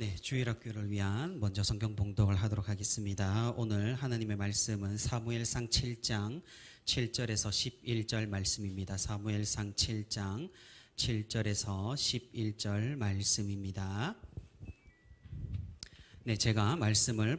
네, 주일학교를 위한 먼저 성경 봉독을 하도록 하겠습니다. 오늘 하나님의 말씀은 사무엘상 7장 7절에서 11절 말씀입니다. 사무엘상 7장 7절에서 11절 말씀입니다. 네, 제가 말씀을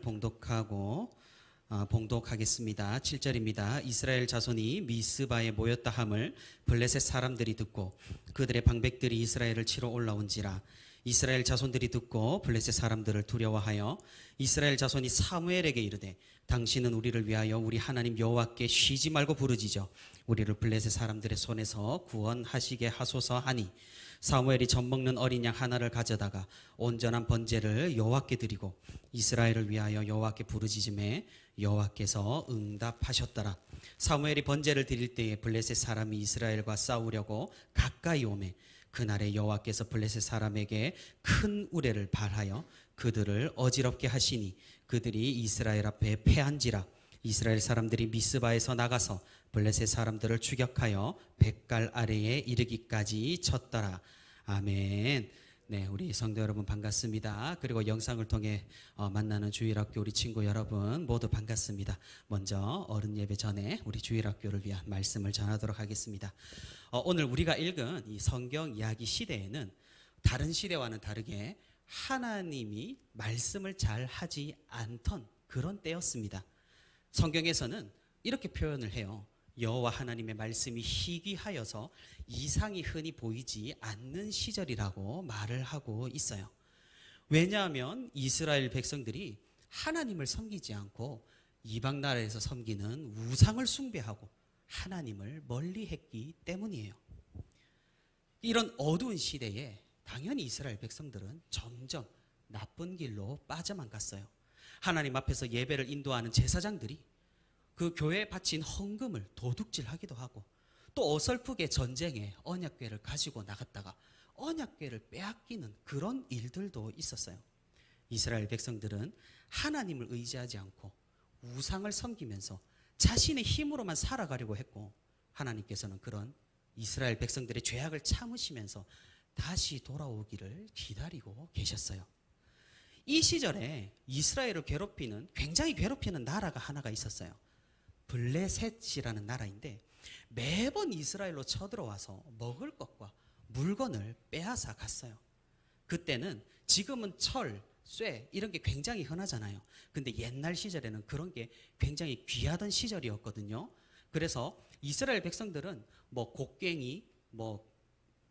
봉독하겠습니다. 7절입니다. 이스라엘 자손이 미스바에 모였다 함을 블레셋 사람들이 듣고 그들의 방백들이 이스라엘을 치러 올라온지라. 이스라엘 자손들이 듣고 블레셋 사람들을 두려워하여 이스라엘 자손이 사무엘에게 이르되 당신은 우리를 위하여 우리 하나님 여호와께 쉬지 말고 부르짖어 우리를 블레셋 사람들의 손에서 구원하시게 하소서 하니 사무엘이 젖먹는 어린 양 하나를 가져다가 온전한 번제를 여호와께 드리고 이스라엘을 위하여 여호와께 부르짖음에 여호와께서 응답하셨더라. 사무엘이 번제를 드릴 때에 블레셋 사람이 이스라엘과 싸우려고 가까이 오매 그날에 여호와께서 블레셋 사람에게 큰 우레를 발하여 그들을 어지럽게 하시니 그들이 이스라엘 앞에 패한지라. 이스라엘 사람들이 미스바에서 나가서 블레셋 사람들을 추격하여 뱃갈 아래에 이르기까지 쳤더라. 아멘. 네, 우리 성도 여러분 반갑습니다. 그리고 영상을 통해 만나는 주일학교 우리 친구 여러분 모두 반갑습니다. 먼저 어른 예배 전에 우리 주일학교를 위한 말씀을 전하도록 하겠습니다. 오늘 우리가 읽은 이 성경 이야기 시대에는 다른 시대와는 다르게 하나님이 말씀을 잘 하지 않던 그런 때였습니다. 성경에서는 이렇게 표현을 해요. 여호와 하나님의 말씀이 희귀하여서 이상이 흔히 보이지 않는 시절이라고 말을 하고 있어요. 왜냐하면 이스라엘 백성들이 하나님을 섬기지 않고 이방 나라에서 섬기는 우상을 숭배하고 하나님을 멀리했기 때문이에요. 이런 어두운 시대에 당연히 이스라엘 백성들은 점점 나쁜 길로 빠져만 갔어요. 하나님 앞에서 예배를 인도하는 제사장들이 그 교회에 바친 헌금을 도둑질하기도 하고 또 어설프게 전쟁에 언약궤를 가지고 나갔다가 언약궤를 빼앗기는 그런 일들도 있었어요. 이스라엘 백성들은 하나님을 의지하지 않고 우상을 섬기면서 자신의 힘으로만 살아가려고 했고 하나님께서는 그런 이스라엘 백성들의 죄악을 참으시면서 다시 돌아오기를 기다리고 계셨어요. 이 시절에 이스라엘을 굉장히 괴롭히는 나라가 하나가 있었어요. 블레셋이라는 나라인데 매번 이스라엘로 쳐들어와서 먹을 것과 물건을 빼앗아 갔어요. 그때는 지금은 철, 쇠 이런 게 굉장히 흔하잖아요. 근데 옛날 시절에는 그런 게 굉장히 귀하던 시절이었거든요. 그래서 이스라엘 백성들은 곡괭이,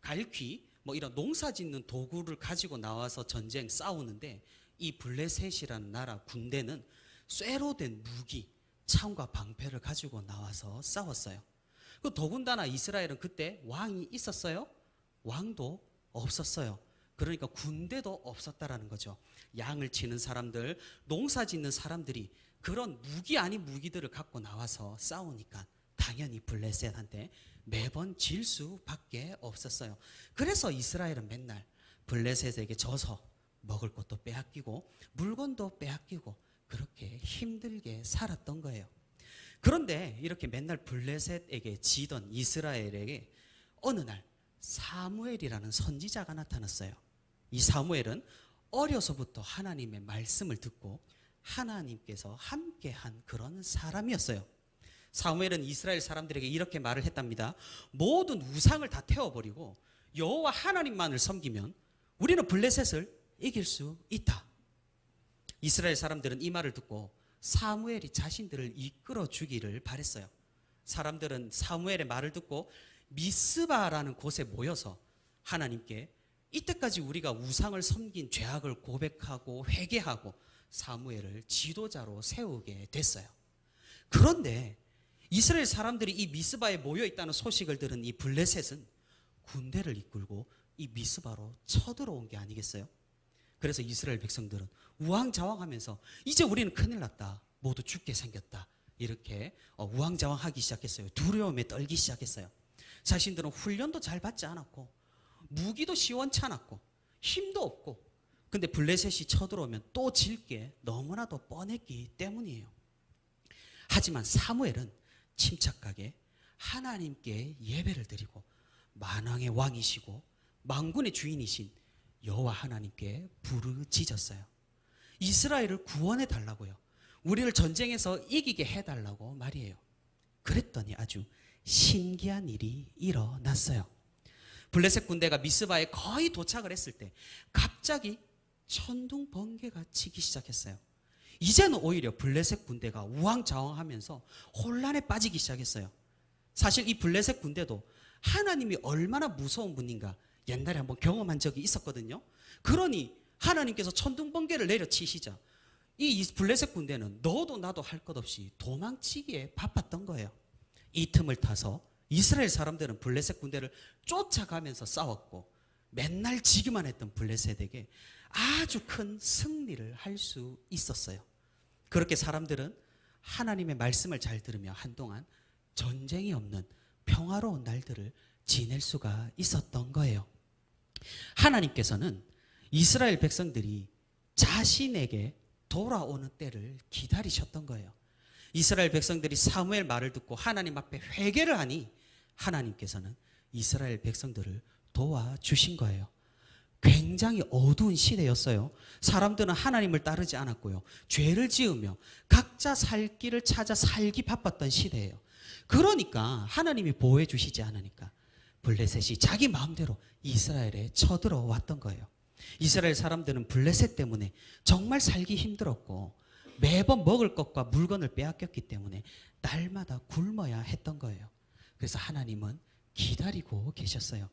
갈퀴, 이런 농사 짓는 도구를 가지고 나와서 전쟁 싸우는데 이 블레셋이라는 나라 군대는 쇠로 된 무기, 창과 방패를 가지고 나와서 싸웠어요. 더군다나 이스라엘은 그때 왕이 있었어요? 왕도 없었어요. 그러니까 군대도 없었다라는 거죠. 양을 치는 사람들, 농사 짓는 사람들이 그런 무기 아닌 무기들을 갖고 나와서 싸우니까 당연히 블레셋한테 매번 질 수밖에 없었어요. 그래서 이스라엘은 맨날 블레셋에게 져서 먹을 것도 빼앗기고 물건도 빼앗기고 그렇게 힘들게 살았던 거예요. 그런데 이렇게 맨날 블레셋에게 지던 이스라엘에게 어느 날 사무엘이라는 선지자가 나타났어요. 이 사무엘은 어려서부터 하나님의 말씀을 듣고 하나님께서 함께한 그런 사람이었어요. 사무엘은 이스라엘 사람들에게 이렇게 말을 했답니다. 모든 우상을 다 태워버리고 여호와 하나님만을 섬기면 우리는 블레셋을 이길 수 있다. 이스라엘 사람들은 이 말을 듣고 사무엘이 자신들을 이끌어 주기를 바랬어요. 사람들은 사무엘의 말을 듣고 미스바라는 곳에 모여서 하나님께 이때까지 우리가 우상을 섬긴 죄악을 고백하고 회개하고 사무엘을 지도자로 세우게 됐어요. 그런데 이스라엘 사람들이 이 미스바에 모여 있다는 소식을 들은 이 블레셋은 군대를 이끌고 이 미스바로 쳐들어온 게 아니겠어요? 그래서 이스라엘 백성들은 우왕좌왕하면서 이제 우리는 큰일 났다. 모두 죽게 생겼다. 이렇게 우왕좌왕하기 시작했어요. 두려움에 떨기 시작했어요. 자신들은 훈련도 잘 받지 않았고 무기도 시원찮았고 힘도 없고 근데 블레셋이 쳐들어오면 또 질 게 너무나도 뻔했기 때문이에요. 하지만 사무엘은 침착하게 하나님께 예배를 드리고 만왕의 왕이시고 만군의 주인이신 여호와 하나님께 부르짖었어요. 이스라엘을 구원해 달라고요. 우리를 전쟁에서 이기게 해달라고 말이에요. 그랬더니 아주 신기한 일이 일어났어요. 블레셋 군대가 미스바에 거의 도착을 했을 때 갑자기 천둥 번개가 치기 시작했어요. 이제는 오히려 블레셋 군대가 우왕좌왕하면서 혼란에 빠지기 시작했어요. 사실 이 블레셋 군대도 하나님이 얼마나 무서운 분인가 옛날에 한번 경험한 적이 있었거든요. 그러니 하나님께서 천둥 번개를 내려치시자 이 블레셋 군대는 너도 나도 할 것 없이 도망치기에 바빴던 거예요. 이 틈을 타서 이스라엘 사람들은 블레셋 군대를 쫓아가면서 싸웠고 맨날 지기만 했던 블레셋에게 아주 큰 승리를 할 수 있었어요. 그렇게 사람들은 하나님의 말씀을 잘 들으며 한동안 전쟁이 없는 평화로운 날들을 지낼 수가 있었던 거예요. 하나님께서는 이스라엘 백성들이 자신에게 돌아오는 때를 기다리셨던 거예요. 이스라엘 백성들이 사무엘 말을 듣고 하나님 앞에 회개를 하니 하나님께서는 이스라엘 백성들을 도와주신 거예요. 굉장히 어두운 시대였어요. 사람들은 하나님을 따르지 않았고요. 죄를 지으며 각자 살 길을 찾아 살기 바빴던 시대예요. 그러니까 하나님이 보호해 주시지 않으니까 블레셋이 자기 마음대로 이스라엘에 쳐들어왔던 거예요. 이스라엘 사람들은 블레셋 때문에 정말 살기 힘들었고 매번 먹을 것과 물건을 빼앗겼기 때문에 날마다 굶어야 했던 거예요. 그래서 하나님은 기다리고 계셨어요.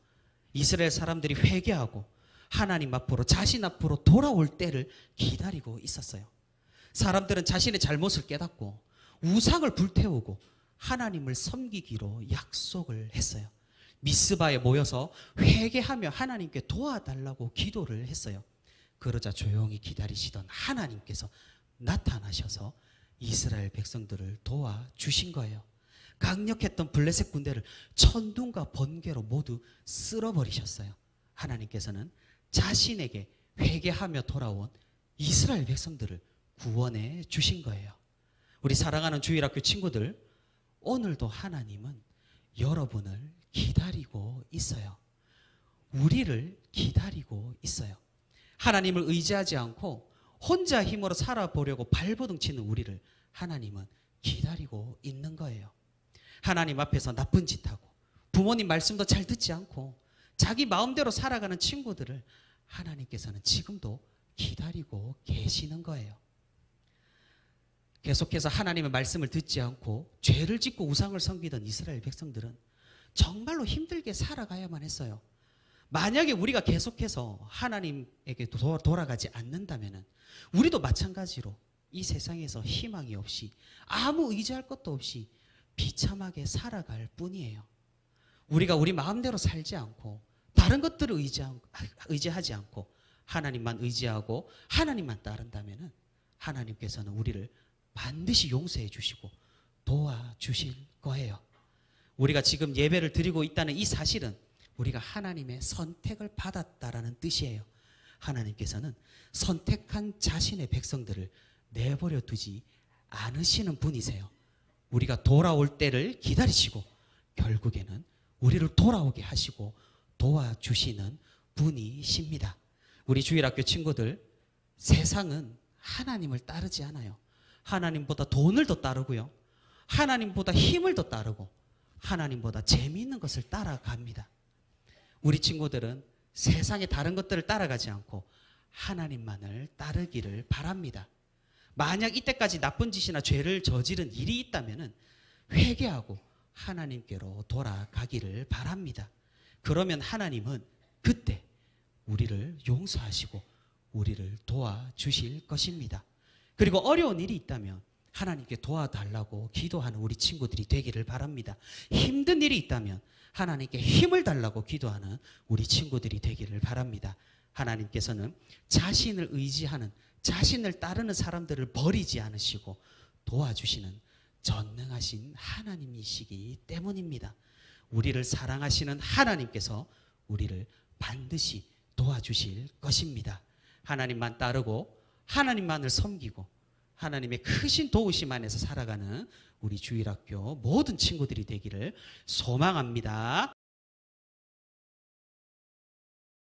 이스라엘 사람들이 회개하고 하나님 앞으로 자신 앞으로 돌아올 때를 기다리고 있었어요. 사람들은 자신의 잘못을 깨닫고 우상을 불태우고 하나님을 섬기기로 약속을 했어요. 미스바에 모여서 회개하며 하나님께 도와달라고 기도를 했어요. 그러자 조용히 기다리시던 하나님께서 나타나셔서 이스라엘 백성들을 도와주신 거예요. 강력했던 블레셋 군대를 천둥과 번개로 모두 쓸어버리셨어요. 하나님께서는 자신에게 회개하며 돌아온 이스라엘 백성들을 구원해 주신 거예요. 우리 사랑하는 주일학교 친구들, 오늘도 하나님은 여러분을 기다리고 있어요. 우리를 기다리고 있어요. 하나님을 의지하지 않고 혼자 힘으로 살아보려고 발버둥 치는 우리를 하나님은 기다리고 있는 거예요. 하나님 앞에서 나쁜 짓 하고 부모님 말씀도 잘 듣지 않고 자기 마음대로 살아가는 친구들을 하나님께서는 지금도 기다리고 계시는 거예요. 계속해서 하나님의 말씀을 듣지 않고 죄를 짓고 우상을 섬기던 이스라엘 백성들은 정말로 힘들게 살아가야만 했어요. 만약에 우리가 계속해서 하나님에게 돌아가지 않는다면 우리도 마찬가지로 이 세상에서 희망이 없이 아무 의지할 것도 없이 비참하게 살아갈 뿐이에요. 우리가 우리 마음대로 살지 않고 다른 것들을 의지하지 않고 하나님만 의지하고 하나님만 따른다면 하나님께서는 우리를 반드시 용서해 주시고 도와주실 거예요. 우리가 지금 예배를 드리고 있다는 이 사실은 우리가 하나님의 선택을 받았다라는 뜻이에요. 하나님께서는 선택한 자신의 백성들을 내버려 두지 않으시는 분이세요. 우리가 돌아올 때를 기다리시고 결국에는 우리를 돌아오게 하시고 도와주시는 분이십니다. 우리 주일학교 친구들, 세상은 하나님을 따르지 않아요. 하나님보다 돈을 더 따르고요. 하나님보다 힘을 더 따르고 하나님보다 재미있는 것을 따라갑니다. 우리 친구들은 세상의 다른 것들을 따라가지 않고 하나님만을 따르기를 바랍니다. 만약 이때까지 나쁜 짓이나 죄를 저지른 일이 있다면 회개하고 하나님께로 돌아가기를 바랍니다. 그러면 하나님은 그때 우리를 용서하시고 우리를 도와주실 것입니다. 그리고 어려운 일이 있다면 하나님께 도와달라고 기도하는 우리 친구들이 되기를 바랍니다. 힘든 일이 있다면 하나님께 힘을 달라고 기도하는 우리 친구들이 되기를 바랍니다. 하나님께서는 자신을 의지하는, 자신을 따르는 사람들을 버리지 않으시고 도와주시는 전능하신 하나님이시기 때문입니다. 우리를 사랑하시는 하나님께서 우리를 반드시 도와주실 것입니다. 하나님만 따르고 하나님만을 섬기고 하나님의 크신 도우심 안에서 살아가는 우리 주일학교 모든 친구들이 되기를 소망합니다.